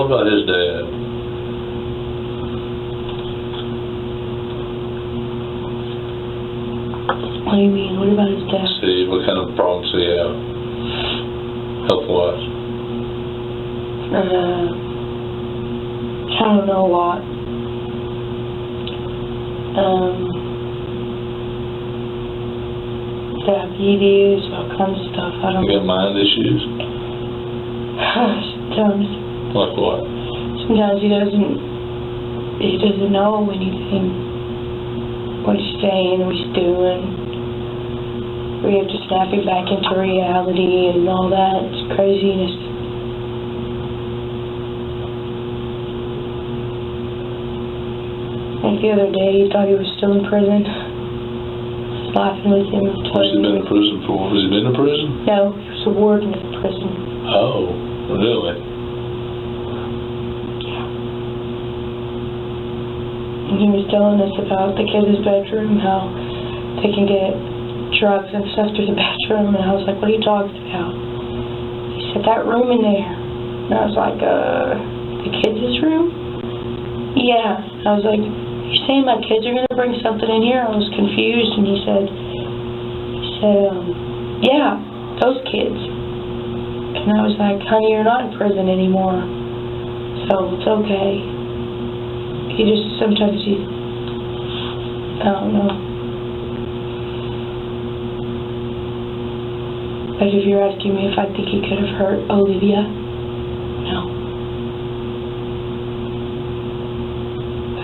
What about his dad? What do you mean? What about his dad? See, what kind of problems do he have? Health-wise? I don't know a lot. Diabetes, all kinds of stuff. I don't know. You got mind issues? Sometimes. Like what? Sometimes he doesn't know anything. What he's saying, what he's doing. We have to snap it back into reality and all that. It's craziness. Like the other day, he thought he was still in prison. I was laughing with him. What's he been in prison for? Has he been in prison? No, he was a warden in prison. Oh, really? Yeah. And he was telling us about the kids' bedroom, how they can get drugs and stuff through the bedroom, and I was like, what are you talking about? He said, that room in there. And I was like, the kids' room? Yeah. I was like, you're saying my kids are going to bring something in here? I was confused, and he said, yeah, those kids. And I was like, honey, you're not in prison anymore, so it's okay. He just, sometimes he, I don't know. But if you're asking me if I think he could have hurt Olivia, no.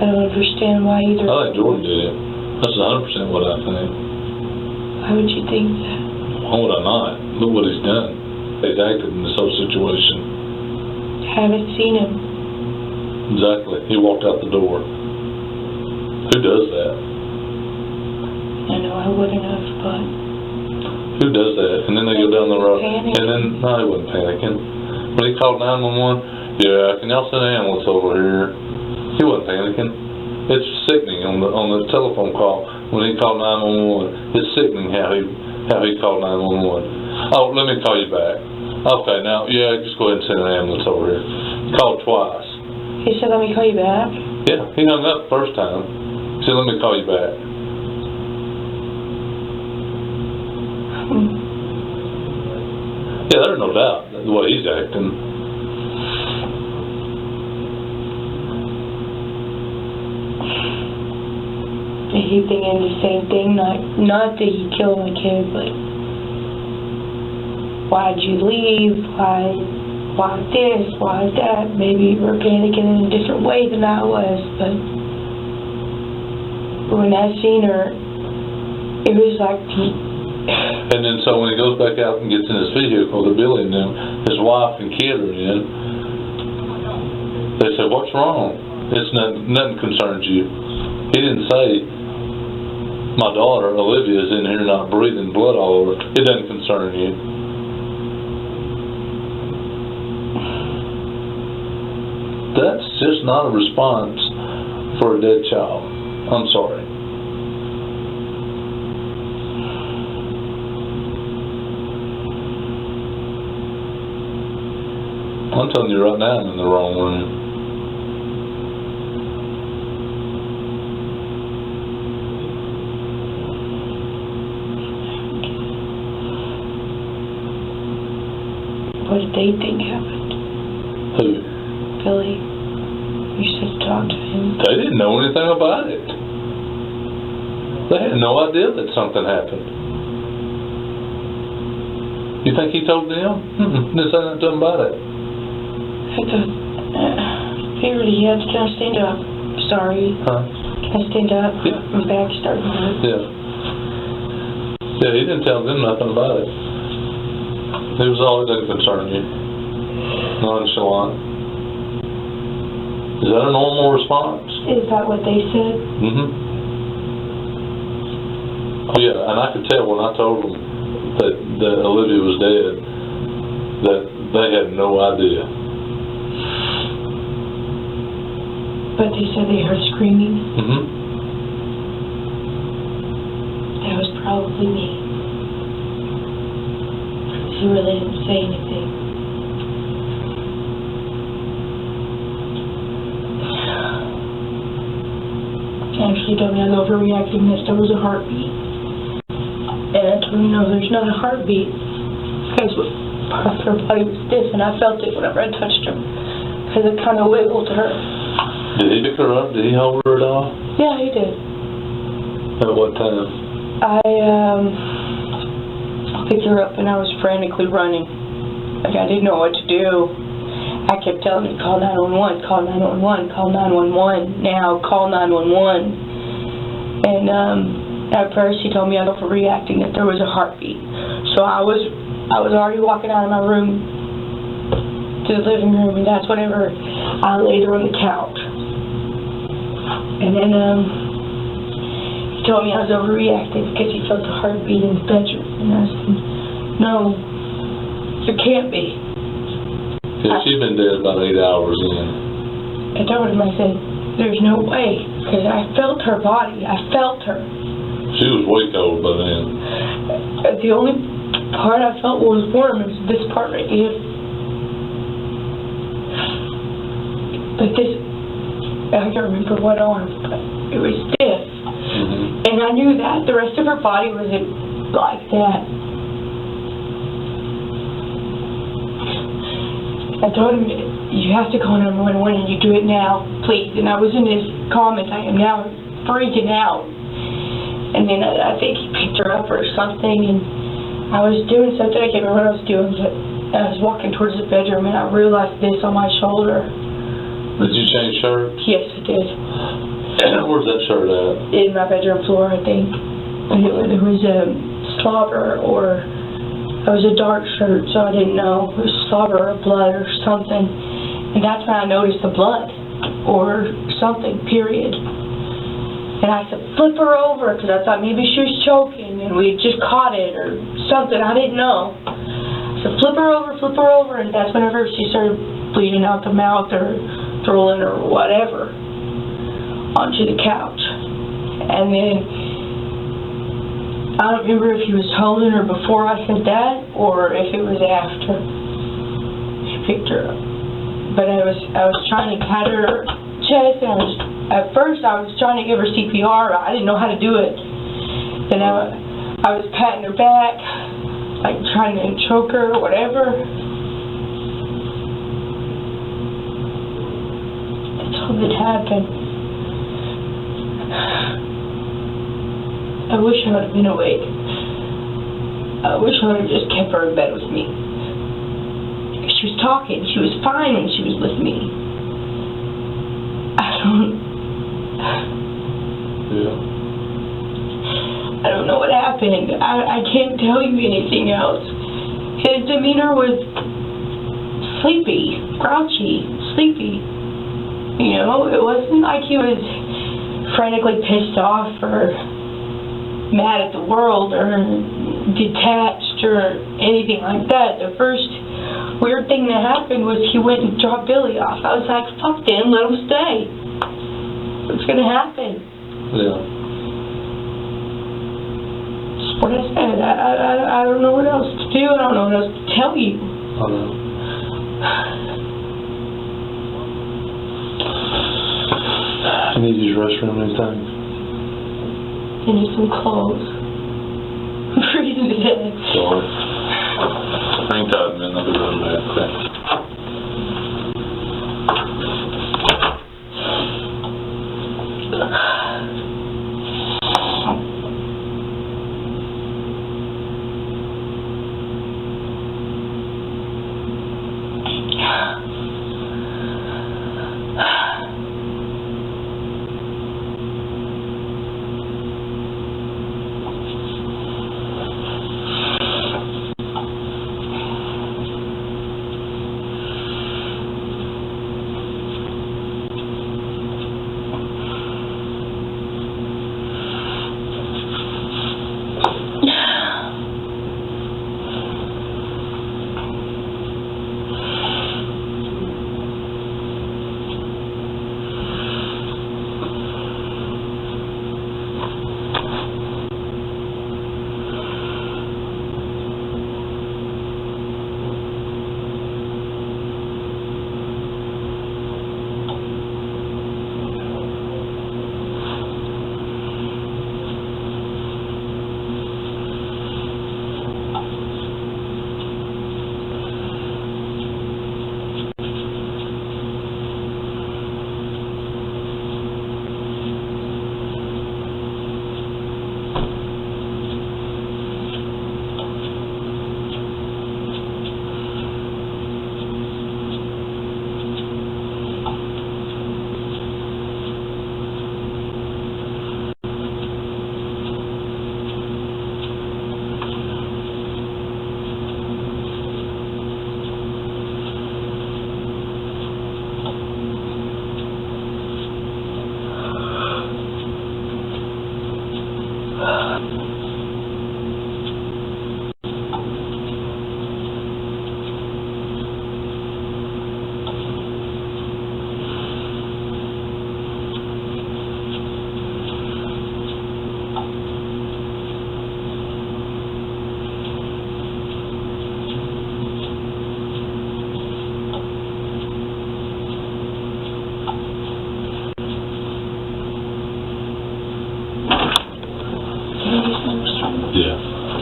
I don't understand why either. I think Jordan did it. That's 100% what I think. Why would you think that? Why would I not? Look what he's done. He's acted in this whole situation. I haven't seen him. Exactly. He walked out the door. Who does that? I know I wouldn't have, but... Who does that? And then they go down the road. Panic. And then, no, he wasn't panicking. When he called 911, yeah, can y'all send an ambulance over here? He wasn't panicking. It's sickening on the telephone call when he called 911. It's sickening how he called 911. Oh, let me call you back. Okay, now, yeah, just go ahead and send an ambulance over here. Called twice. He said, let me call you back? Yeah, he hung up the first time. He said, let me call you back. Yeah, there's no doubt the way he's acting. He thinking the same thing, not that he killed my kid, but why'd you leave? Why this? Why that? Maybe you were panicking in a different way than I was, but when I seen her, it was like... And then so when he goes back out and gets in his vehicle, the Billy and them, his wife and kid are in, they said, what's wrong? It's nothing concerns you. He didn't say, my daughter, Olivia, is in here not breathing blood all over. It doesn't concern you. That's just not a response for a dead child. I'm sorry. I'm telling you right now, I'm in the wrong room. What did they think happened? Who? Billy. You said talk to him. They didn't know anything about it. They had no idea that something happened. You think he told them? Didn't say nothing about it. I thought, he had to kind of stand up. Sorry. Huh? Can I stand up? Yeah. My back's starting to hurt. Yeah. Yeah, he didn't tell them nothing about it. It was all, it didn't concern you. Nonchalant. Is that a normal response? Is that what they said? Oh yeah, and I could tell when I told them that Olivia was dead, that they had no idea. But they said they heard screaming. That was probably me. He really didn't say anything. actually told me I was overreacting, that there was a heartbeat. And I told him, no, there's not a heartbeat. Because her body was stiff, and I felt it whenever I touched her. Because it kind of wiggled to her. Did he pick her up? Did he hold her at all? Yeah, he did. At what time? I picked her up, and I was frantically running. Like, I didn't know what to do. I kept telling him, call 911, call 911, call 911, now, call 911. And at first he told me I was overreacting, that there was a heartbeat. So I was already walking out of my room to the living room, and that's whenever I laid her on the couch. And then he told me I was overreacting because he felt the heartbeat in the bedroom. And I said, no, it can't be. Yeah, she'd been dead about 8 hours in. I told him, I said, there's no way, because I felt her body. I felt her. She was way cold by then. The only part I felt was warm was this part right here. But this, I can't remember what arm, but it was stiff. And I knew that. The rest of her body wasn't like that. I told him, you have to call 911 and you do it now, please. And I was in his comments, I am now freaking out. And then I think he picked her up or something, and I was doing something, I can't remember what I was doing, but I was walking towards the bedroom and I realized this on my shoulder. Did you change shirts? Yes, I did. Where's that shirt at? In my bedroom floor, I think. It was a slobber, or it was a dark shirt, so I didn't know. It was slobber or blood or something. And that's when I noticed the blood or something, period. And I said, flip her over, because I thought maybe she was choking and we just caught it or something. I didn't know. I said, flip her over, and that's whenever she started bleeding out the mouth or throwing or whatever onto the couch. And then I don't remember if he was holding her before I said that or if it was after he picked her up. But I was trying to pat her chest, and at first I was trying to give her CPR. I didn't know how to do it. Then I was patting her back, like trying to choke her or whatever. That's all that happened. I wish I would have been awake. I wish I would have just kept her in bed with me. She was talking. She was fine when she was with me. I don't know what happened. I can't tell you anything else. His demeanor was sleepy, grouchy, sleepy. You know, it wasn't like he was frantically pissed off or mad at the world or detached or anything like that. The first weird thing that happened was he went and dropped Billy off. I was like, fuck them, let him stay. What's gonna happen? Yeah. That's what I said. I don't know what else to do. I don't know what else to tell you. I know. You need to use the restroom anytime? I need some clothes. I'm freezing to death. Sorry. Hang tight, man. I'll be right back. Okay.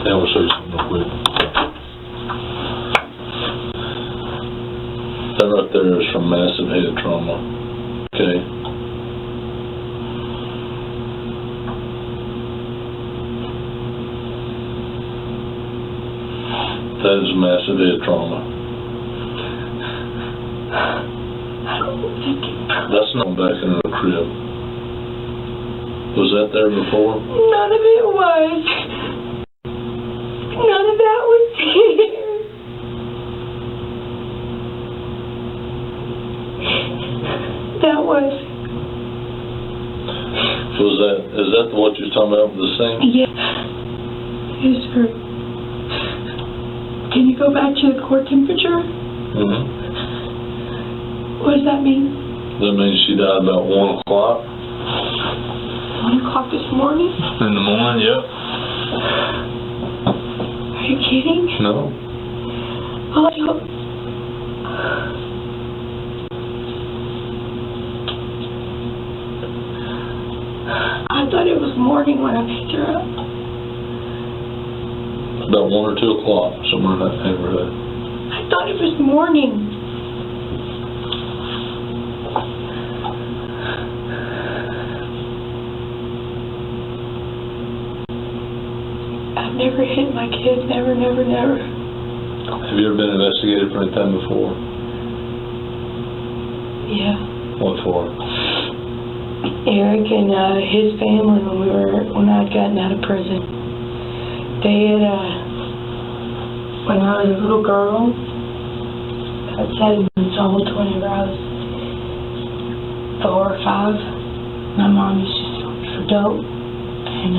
Then we'll show you something real quick. That right there is from massive head trauma. Okay. That is massive head trauma. That's not back in the crib. Was that there before? None of it was. None of that was here. That was. Is that what you're talking about with the sink? Yeah. Yes, sir. Can you go back to the core temperature? Mm-hmm. What does that mean? That means she died about 1 o'clock. 1 o'clock this morning? In the morning, yep. Are you kidding? No. Oh, I don't... I thought it was morning when I picked her up. About 1 or 2 o'clock, somewhere in that neighborhood. I thought it was morning. I've never hit my kids, never, never, never. Have you ever been investigated for anything before? Yeah. What for? Eric and his family, when I'd gotten out of prison, they had, when I was a little girl, I was 7 months old whenever I was 4 or 5. My mom used to sell me for dope, and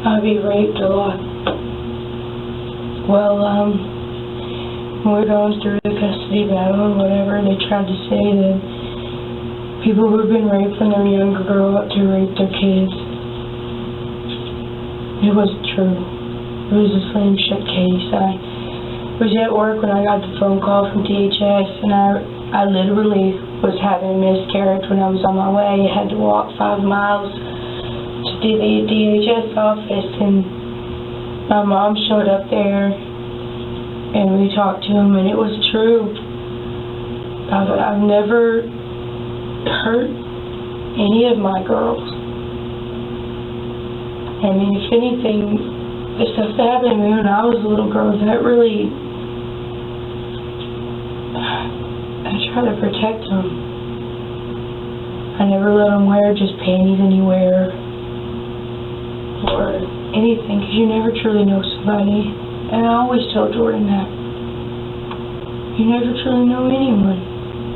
I'd be raped a lot. Well, when we were going through the custody battle or whatever, they tried to say that people who have been raped when they're younger grow up to rape their kids. It wasn't true. It was a slim shit case. I was at work when I got the phone call from DHS, and I literally was having a miscarriage when I was on my way. I had to walk 5 miles to the DHS office, and my mom showed up there, and we talked to him, and it was true. I've never hurt any of my girls. I mean, if anything, the stuff that happened to me when I was a little girl, that really, I try to protect them. I never let them wear just panties anywhere or anything, because you never truly know somebody. And I always tell Jordan that. You never truly know anyone.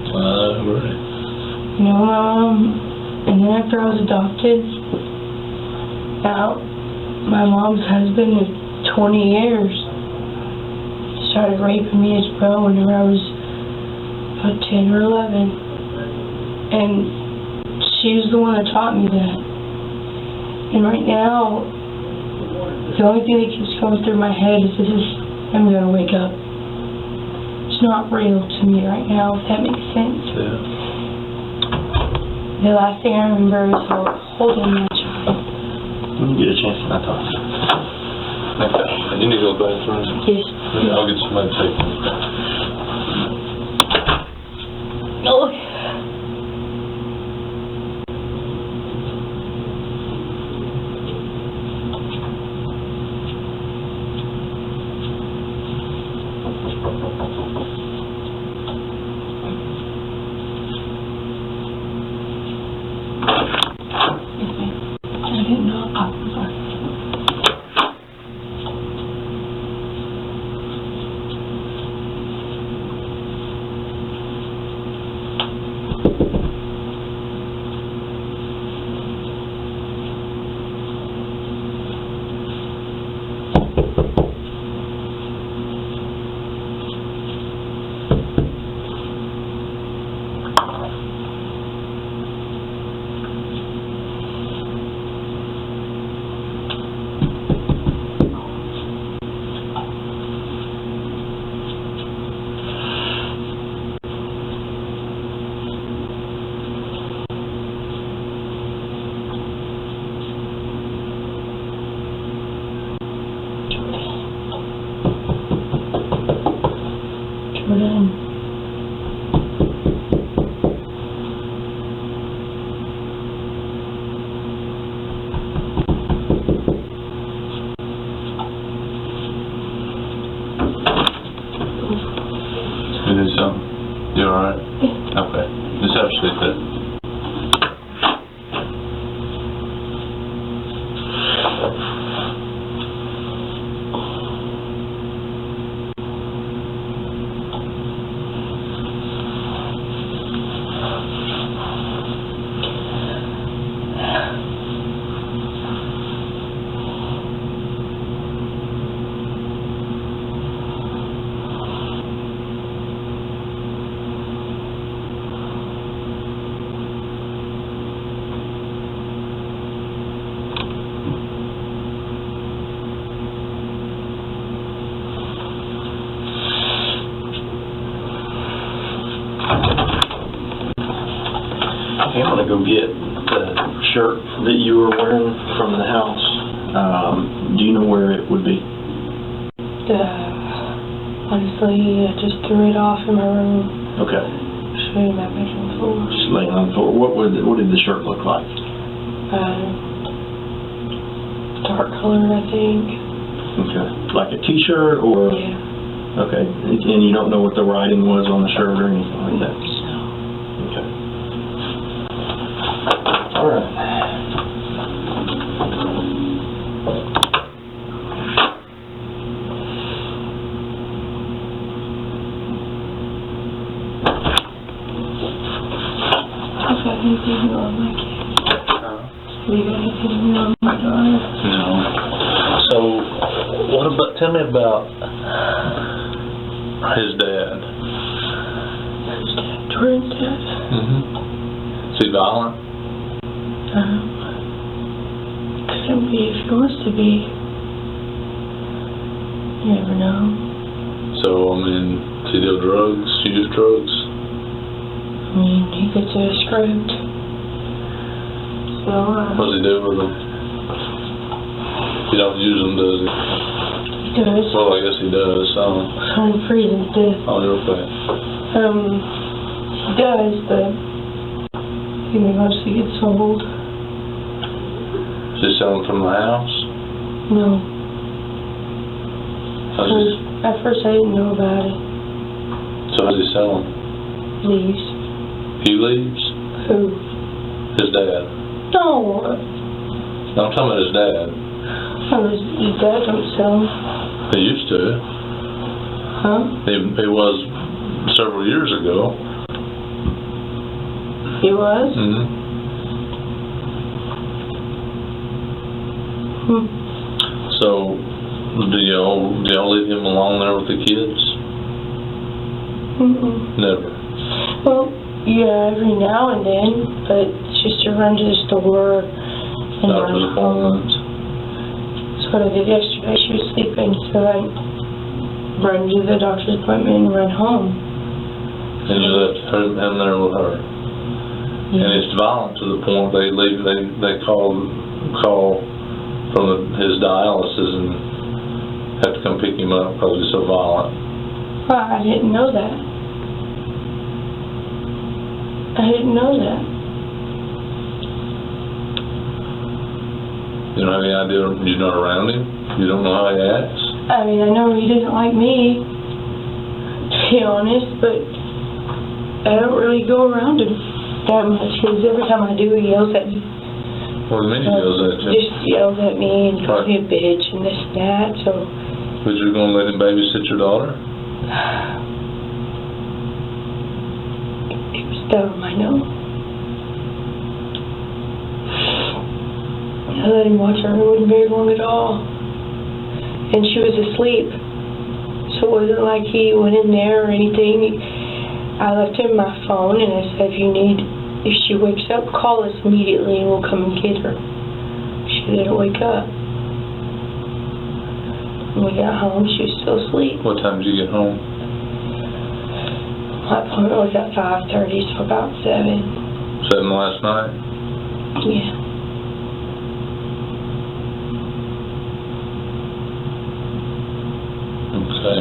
Right. You know, and then after I was adopted out, my mom's husband of 20 years started raping me as well whenever I was about 10 or 11. And she was the one that taught me that. And right now, the only thing that keeps going through my head is I'm going to wake up. It's not real to me right now, if that makes sense. Yeah. The last thing I remember is holding my child. When you get a chance to not talk. Okay. You need to go to the bathroom? Yes. Yeah, I'll get somebody to take you. No. I didn't know. I'm sorry. Just have to stick that. Okay, I'm gonna go get the shirt that you were wearing from the house. Do you know where it would be? Honestly, I just threw it off in my room. Okay. Show you my bedroom floor. Just laying on the floor. What did the shirt look like? Dark color, I think. Okay. Like a t-shirt or? Yeah. Okay. And you don't know what the writing was on the shirt or anything like that? No. Okay. All right. I've got anything on my kid. Have you got anything on my daughter? No. So, tell me about his dad. Jordan's dad? Mm-hmm. Is he violent? Couldn't be if he wants to be. You never know. So, I mean, does he deal drugs, use drugs? I mean, he gets a script. So, What does he do with them? He don't use them, does he? he does. Well, I guess he does, so. Kind of freezing to death. Oh, you're okay. He does, but he mostly gets sold. Is he selling from the house? No. How's he, At first I didn't know about it. so how's he selling? Leaves. He leaves? Who? His dad. No. No, I'm talking about his dad. Oh, his dad don't sell. He used to. Huh? He was several years ago. He was? Mm-hmm. So, do y'all leave him alone there with the kids? Never. Well, yeah, every now and then, but it's just to run to the store and Doctor's run home. appointments. That's what I did yesterday. She was sleeping, so I run to the doctor's appointment and run home. And you left him there with her. Yeah. And it's violent to the point they call from his dialysis and have to come pick him up because he's so violent. Well, I didn't know that. I didn't know that. You don't have any idea, you're not around him? You don't know how he acts? I mean, I know he doesn't like me, to be honest, but I don't really go around him that much, because every time I do, he yells at me. What do you mean he yells at you? Just yells at me and calls me a bitch and this and that, so... But you're going to let him babysit your daughter? It was dumb, I know. I let him watch her. It wasn't very long at all. And she was asleep. So it wasn't like he went in there or anything. I left him my phone and I said, if she wakes up, call us immediately and we'll come and get her. She didn't wake up. When we got home, she was still asleep. What time did you get home? My appointment was at 5:30, so about 7. 7 last night? Yeah. Okay.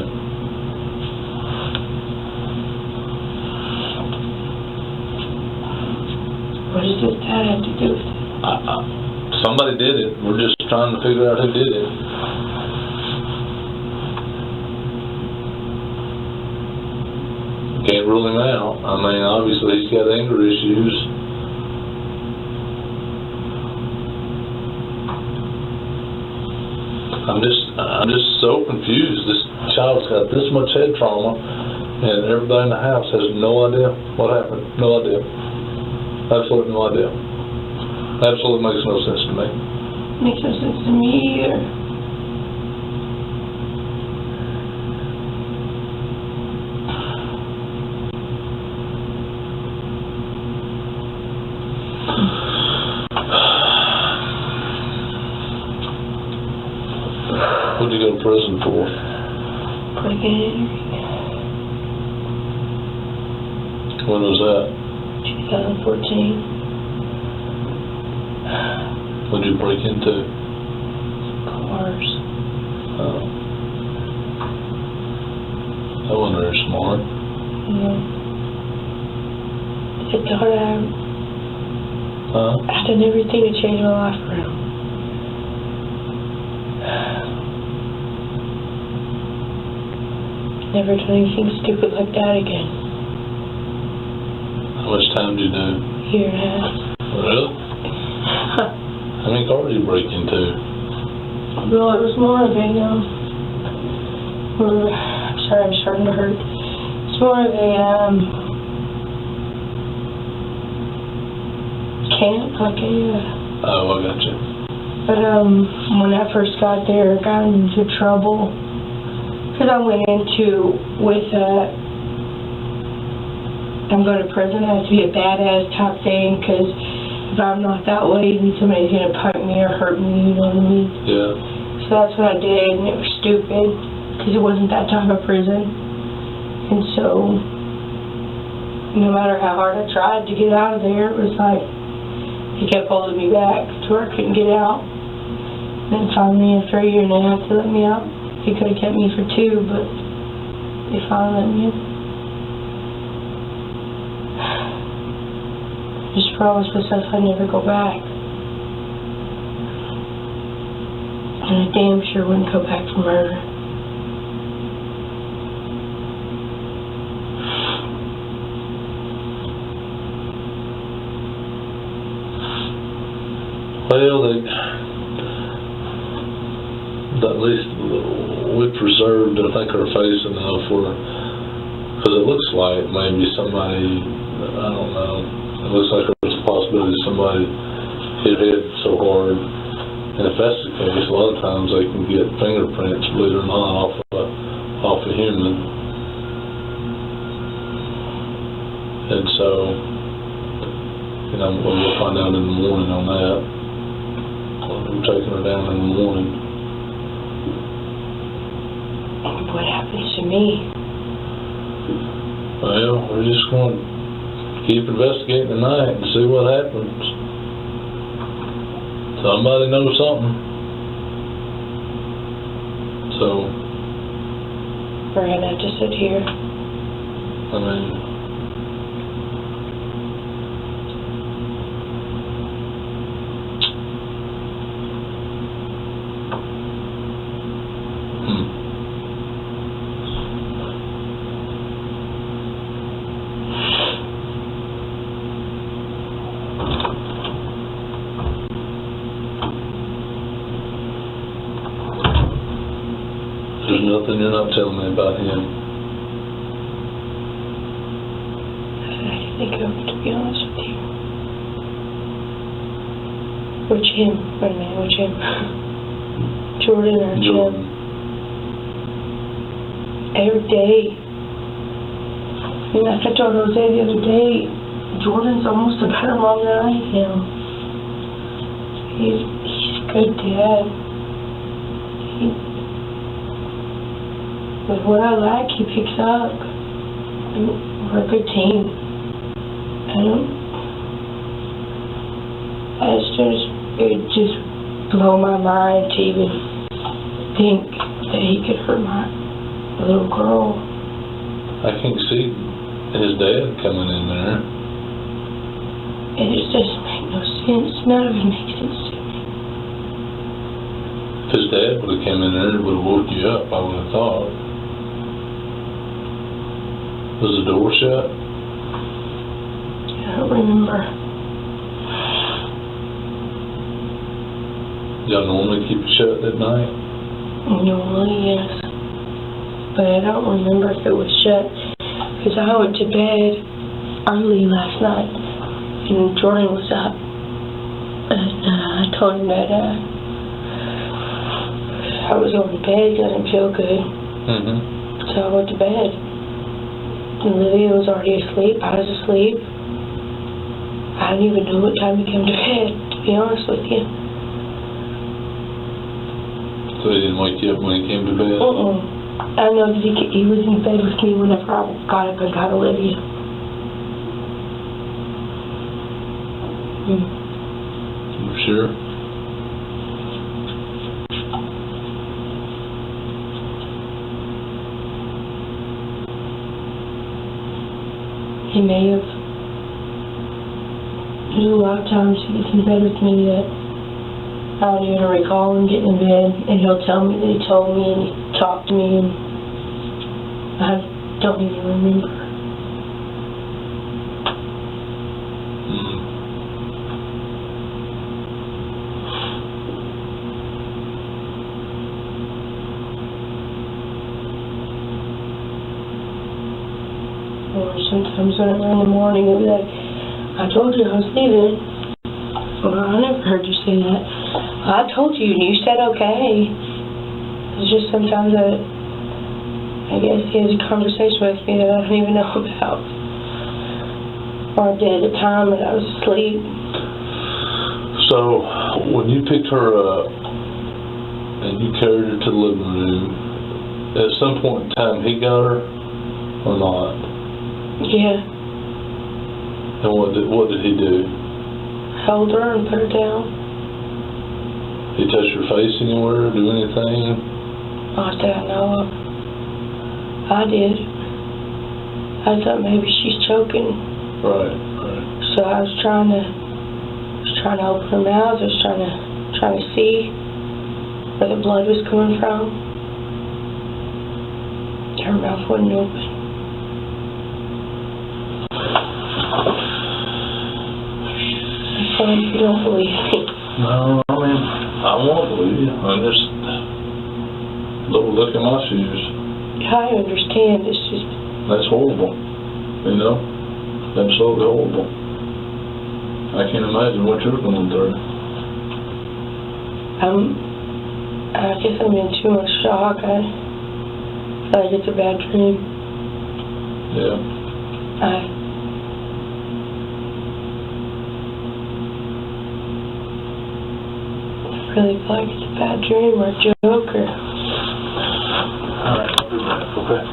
What does this dad have to do with it? Somebody did it. We're just trying to figure out who did it. can't rule him out. I mean, obviously he's got anger issues. I'm just so confused. This child's got this much head trauma, and everybody in the house has no idea what happened. No idea. Absolutely no idea. Absolutely makes no sense to me. Makes no sense to me either. What'd you go to prison for? Breaking When was that? 2014. What'd you break into? Cars. Oh. That wasn't very smart. Yeah. I thought I'd done everything to change my life around. Never done anything stupid like that again. How much time did you do? Year and a half. Really? How many cars did you break into? Well, it was more of a, sorry, I'm starting to hurt. It's more of a, camp, like a, Oh, I got you. but, when I first got there, I got into trouble. Because I went into, I'm going to prison, I have to be a badass type thing, because if I'm not that way, then somebody's going to poke me or hurt me, you know what I mean? Yeah. So that's what I did, and it was stupid, because it wasn't that type of prison. And so, no matter how hard I tried to get out of there, it was like, he kept holding me back to where I couldn't get out. And then finally, after a year and a half, they let me out. He could have kept me for 2, but they finally let me in. Just promised myself I'd never go back. And I damn sure wouldn't go back for murder. Well, at least we preserved, I think, our face enough where, because it looks like maybe somebody, I don't know, it looks like there's a possibility somebody hit head so hard. And if that's the case, a lot of times they can get fingerprints, believe it or not, off a human. And so, you know, we'll find out in the morning on that. I'm taking her down in the morning. What happens to me? Well, we're just going to keep investigating tonight and see what happens. Somebody knows something. So, We're going to have to sit here. I mean, there's nothing you're not telling me about him. I can think of, to be honest with you. Which him? Wait a minute, which him? Jordan or Jordan. him? Every day. I mean, like I told Jose the other day, Jordan's almost a better mom than I am. He's a good dad. With what I like, he picks up. We're a good team. It just blow my mind to even think that he could hurt my little girl. I can see his dad coming in there. It just doesn't make no sense. None of it makes sense to me. If his dad would have come in there, it would have woke you up, I would have thought. Was the door shut? I don't remember. Y'all normally keep it shut at night? Normally, yes. But I don't remember if it was shut. Because I went to bed early last night. And Jordan was up. And I told him that I was going to bed. He doesn't feel good. So I went to bed. And Olivia was already asleep. I was asleep. I didn't even know what time he came to bed, to be honest with you. So he didn't wake you up when he came to bed? I know that he was in bed with me whenever I got up and got Olivia. You sure? He may have. There's a lot of times he gets in bed with me that I don't even recall him getting in bed, and he'll tell me that he told me and he talked to me, and I don't even remember. Or sometimes when I'm in the morning, he'll be like, I told you I was leaving. Well, I never heard you say that. I told you, and you said okay. It's just sometimes I guess he has a conversation with me that I don't even know about. Or I did at the time that I was asleep. So, when you picked her up and you carried her to the living room, at some point in time he got her or not? Yeah. And what did he do? Held her and put her down. He touched her face anywhere, do anything? Not that I know of. I did. I thought maybe she's choking. Right. So I was trying to open her mouth. I was trying to see where the blood was coming from. Her mouth wasn't open. You don't believe me. No, I mean, I won't believe you. I'm just, look at my shoes. I understand. It's just... That's horrible. You know? Absolutely horrible. I can't imagine what you're going through. I guess I'm in too much shock. I feel like it's a bad dream. Yeah. I really feel like it's a bad dream or a joke or... Alright, I'll be back, okay?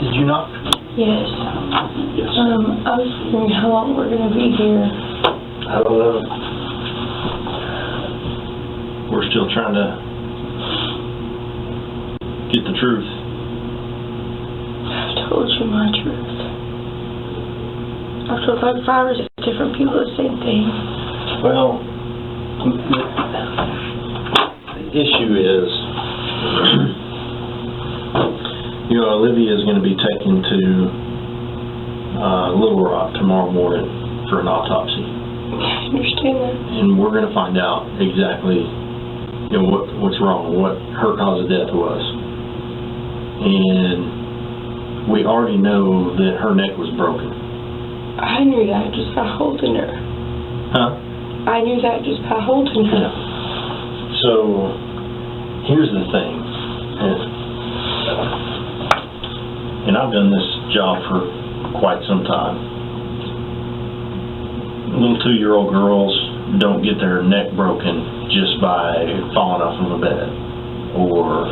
Did you knock? Yes. Yes. I was wondering how long we're going to be here. I don't know. we're still trying to get the truth. I've told you my truth. I've told like 5 or 6 different people the same thing. Well, the issue is, Olivia is going to be taken to Little Rock tomorrow morning for an autopsy. I understand that. And we're going to find out exactly, what's wrong, what her cause of death was. And we already know that her neck was broken. I knew that just by holding her. Huh? I knew that just by holding her. Yeah. So, here's the thing. And I've done this job for quite some time. Little 2-year-old girls don't get their neck broken just by falling off of a bed. Or,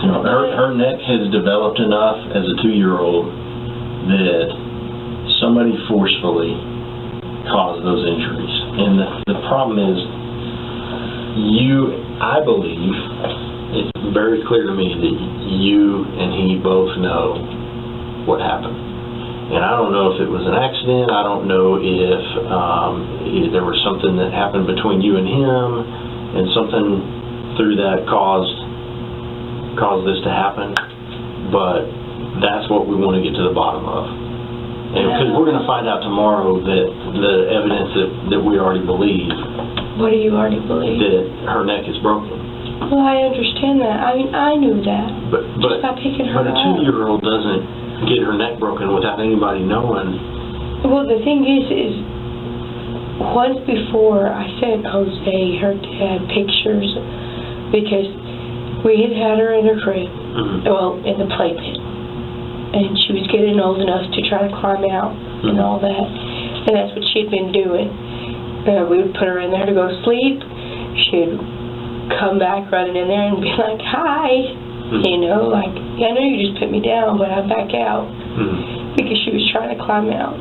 her neck has developed enough as a 2-year-old that somebody forcefully caused those injuries. And the problem is, I believe, it's very clear to me that you and he both know what happened. And I don't know if it was an accident. I don't know if there was something that happened between you and him, and something through that caused this to happen. But that's what we want to get to the bottom of. And because we're going to find out tomorrow that the evidence that we already believe. What do you already believe? That her neck is broken. Well, I understand that. I mean, I knew that. But by picking her a 2-year-old doesn't get her neck broken without anybody knowing. Well, the thing is once before I sent Jose her dad pictures because we had her in her crib, well, in the playpen. And she was getting old enough to try to climb out and all that. And that's what she'd been doing. We would put her in there to go to sleep. She'd come back running in there and be like, hi. Like, I know you just put me down, but I'd back out. Because she was trying to climb out.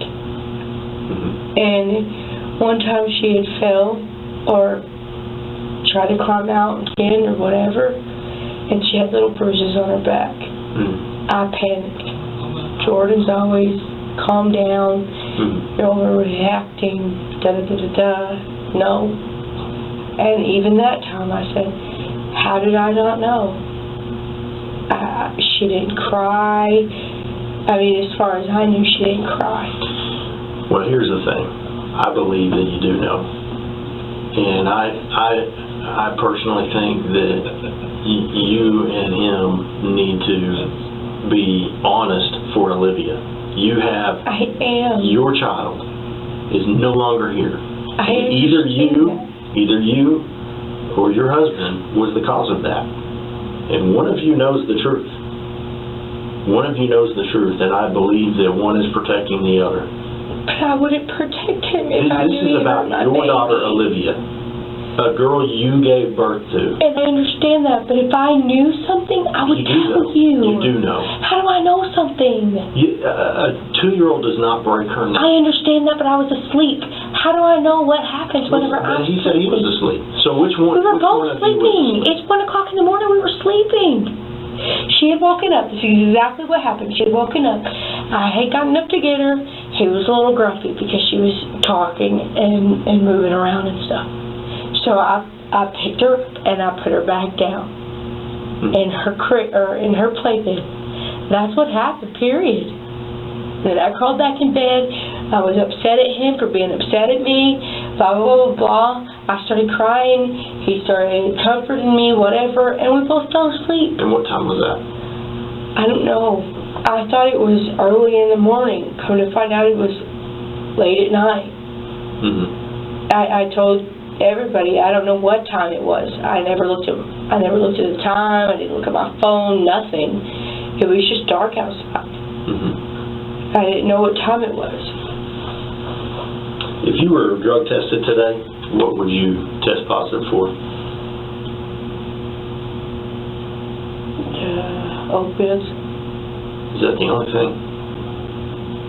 And one time she had fell or tried to climb out again or whatever. And she had little bruises on her back. I panicked. Jordan's always calm down, you're overreacting, da-da-da-da-da. No. And even that time I said, how did I not know? She didn't cry. I mean, as far as I knew, she didn't cry. Well, here's the thing. I believe that you do know. And I personally think that you and him need to be honest for Olivia. I am. Your child is no longer here. Either you or your husband was the cause of that. And one of you knows the truth. One of you knows the truth, and I believe that one is protecting the other. But I wouldn't protect him if I knew This is about your daughter, Olivia. A girl you gave birth to. And I understand that, but if I knew something, I would tell you. You do know. How do I know something? A 2-year-old does not break her neck. I understand that, but I was asleep. How do I know what happens whenever I'm sleeping? He said he was asleep. So which one? We were both sleeping. It's 1 o'clock in the morning. We were sleeping. She had woken up. This is exactly what happened. She had woken up. I had gotten up to get her. He was a little grumpy because she was talking and moving around and stuff. So I picked her up and I put her back down in her in her playpen. That's what happened. Period. Then I crawled back in bed. I was upset at him for being upset at me. Blah blah blah blah. I started crying. He started comforting me, whatever, and we both fell asleep. And what time was that? I don't know. I thought it was early in the morning. Come to find out, it was late at night. I told everybody, I don't know what time it was. I never looked at the time. I didn't look at my phone. Nothing. It was just dark outside. I didn't know what time it was. If you were drug tested today, what would you test positive for? Opiates. Is that the only thing?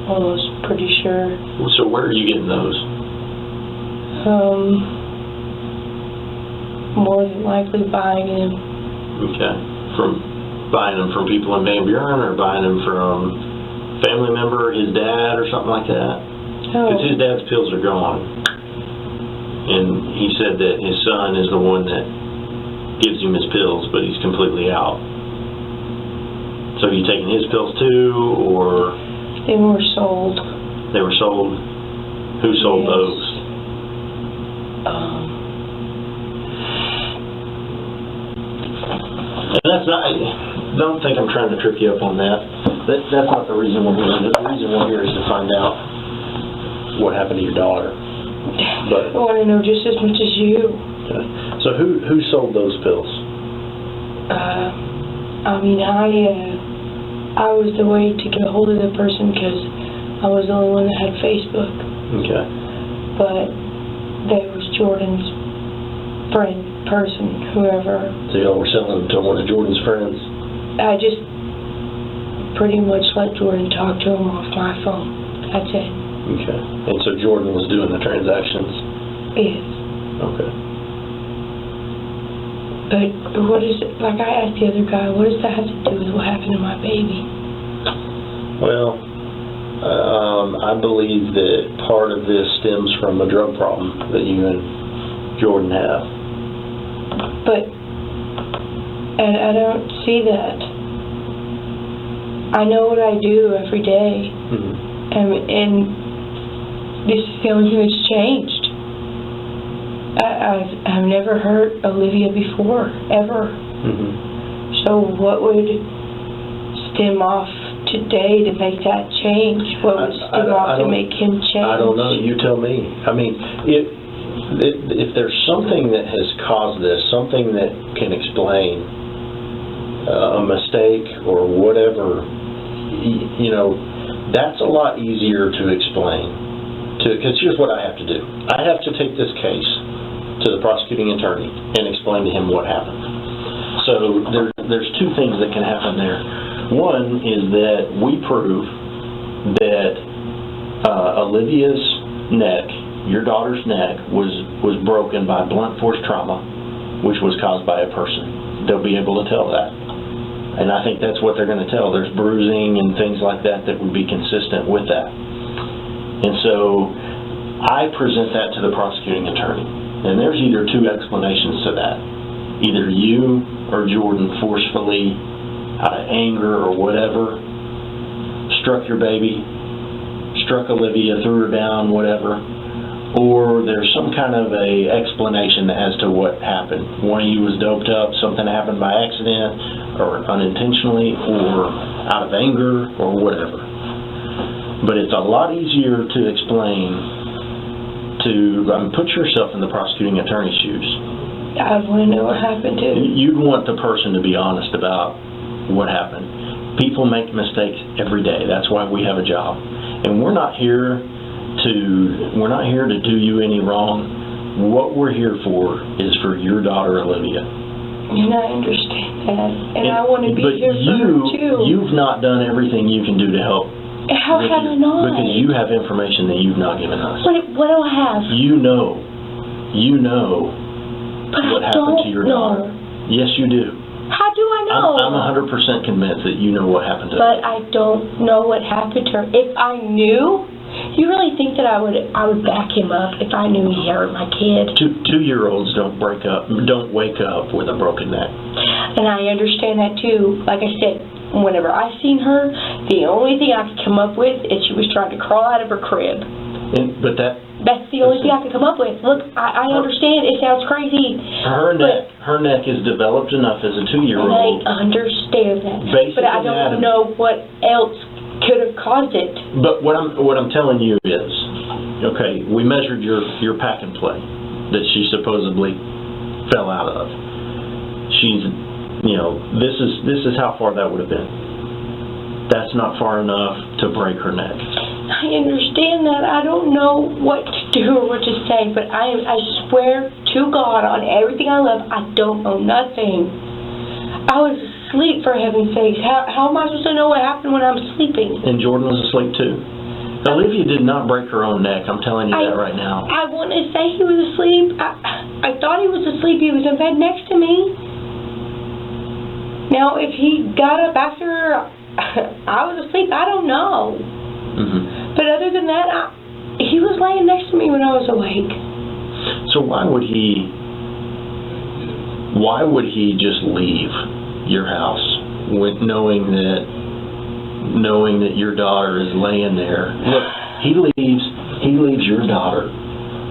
Almost pretty sure. So where are you getting those? more than likely buying them. Okay. From buying them from people in Van Buren, or buying them from family member, his dad, or something like that? Oh. Because his dad's pills are gone. And he said that his son is the one that gives him his pills, but he's completely out. So are you taking his pills too, or? They were sold. They were sold? Who sold those? And that's not, don't think I'm trying to trip you up on that. That's not the reason we're here. The reason we're here is to find out what happened to your daughter. But I want to know just as much as you. okay. So who sold those pills? I mean, I was the way to get a hold of the person because I was the only one that had Facebook. Okay. But that was Jordan's friend, person, whoever. So y'all were selling them to one of Jordan's friends? I just pretty much let Jordan talk to him off my phone. That's it. Okay. And so Jordan was doing the transactions? Yes. Okay. But what is it, like I asked the other guy, what does that have to do with what happened to my baby? Well, I believe that part of this stems from a drug problem that you and Jordan have. But, and I don't see that. I know what I do every day, and this is the only thing that's changed. I've never hurt Olivia before, ever. So what would stem off today to make that change? What would stem off to make him change? I don't know. You tell me. I mean, if there's something that has caused this, something that can explain a mistake or whatever, you know, that's a lot easier to explain. Because here's what I have to do. I have to take this case to the prosecuting attorney and explain to him what happened. So there's two things that can happen there. One is that we prove that Olivia's neck, your daughter's neck, was broken by blunt force trauma, which was caused by a person. They'll be able to tell that. And I think that's what they're going to tell. There's bruising and things like that that would be consistent with that. And so I present that to the prosecuting attorney. And there's either two explanations to that. Either you or Jordan forcefully, out of anger or whatever, struck your baby, struck Olivia, threw her down, whatever. Or there's some kind of a explanation as to what happened. One of you was doped up, something happened by accident, or unintentionally, or out of anger, or whatever. But it's a lot easier to explain put yourself in the prosecuting attorney's shoes. I want to know what happened too. You'd want the person to be honest about what happened. People make mistakes every day. That's why we have a job. And we're not here to do you any wrong. What we're here for is for your daughter, Olivia. And I understand that. And I want to be here for her too. You've not done everything you can do to help. How have I not? Because you have information that you've not given us. What do I have? You know what happened to your daughter. Yes, you do. How do I know? I'm 100% convinced that you know what happened to her. But I don't know what happened to her. If I knew, you really think that I would back him up if I knew he hurt my kid? 2-year-olds don't wake up with a broken neck. And I understand that too. Like I said, whenever I seen her, the only thing I could come up with is she was trying to crawl out of her crib. That's the only thing I could come up with. Look, I understand. It sounds crazy. Her neck is developed enough as a 2-year-old. And I understand that. Basic but I don't know what else could have caused it. But what I'm telling you is, okay, we measured your pack and play that she supposedly fell out of. This is how far that would have been. That's not far enough to break her neck. I understand that. I don't know what to do or what to say, but I swear to God on everything I love, I don't know nothing. I was asleep, for heaven's sakes. How am I supposed to know what happened when I'm sleeping? And Jordan was asleep too. Olivia did not break her own neck. I'm telling you that right now. I want to say he was asleep. I thought he was asleep. He was in bed next to me. Now, if he got up after I was asleep, I don't know. But other than that, he was laying next to me when I was awake. So why would he just leave your house knowing that your daughter is laying there? Look, he leaves your daughter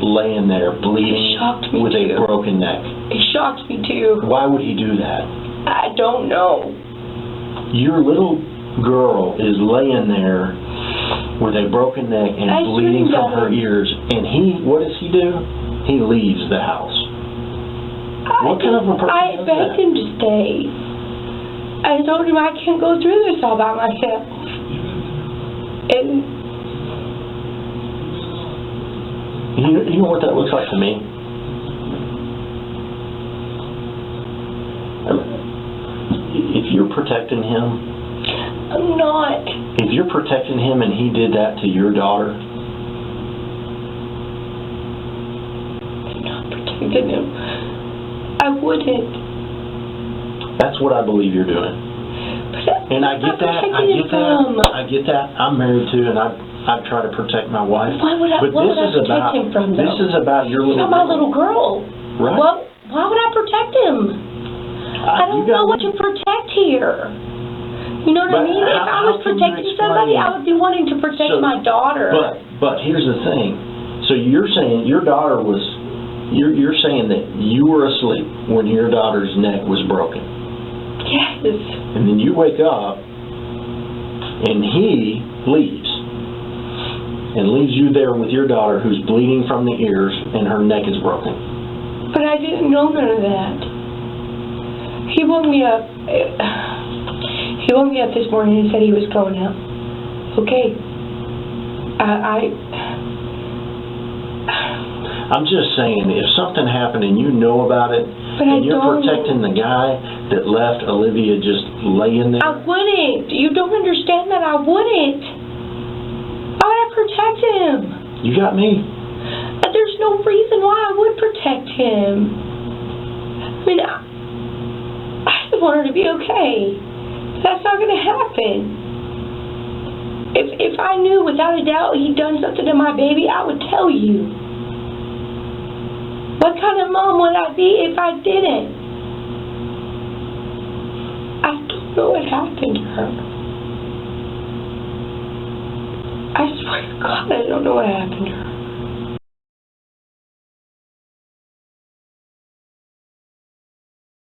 laying there bleeding with a broken neck. It shocked me too. Why would he do that? I don't know. Your little girl is laying there with a broken neck and bleeding from her ears, and what does he do? He leaves the house. What kind of a person I begged him to stay. I told him I can't go through this all by myself. And you know what that looks like to me? If you're protecting him, I'm not. If you're protecting him and he did that to your daughter, I'm not protecting him. I wouldn't. That's what I believe you're doing. And I get that. I get that. I'm married too, and I try to protect my wife. Why would I protect him from though? This is about your little girl. It's not my little girl. Right. Well, why would I protect him? I don't know what to protect here. You know what I mean? If I was protecting somebody, I would be wanting to protect my daughter. But here's the thing. So you're saying your daughter was, you're saying that you were asleep when your daughter's neck was broken. Yes. And then you wake up and he leaves. And leaves you there with your daughter who's bleeding from the ears and her neck is broken. But I didn't know none of that. He woke me up. He woke me up this morning and said he was going out. Okay. I'm just saying, if something happened and you know about it, and you're protecting the guy that left Olivia just laying there. I wouldn't. You don't understand that. I wouldn't. Why would I protect him? You got me. There's no reason why I would protect him. I mean, I just want her to be okay. That's not going to happen. If I knew without a doubt he'd done something to my baby, I would tell you. What kind of mom would I be if I didn't? I don't know what happened to her. I swear to God, I don't know what happened to her.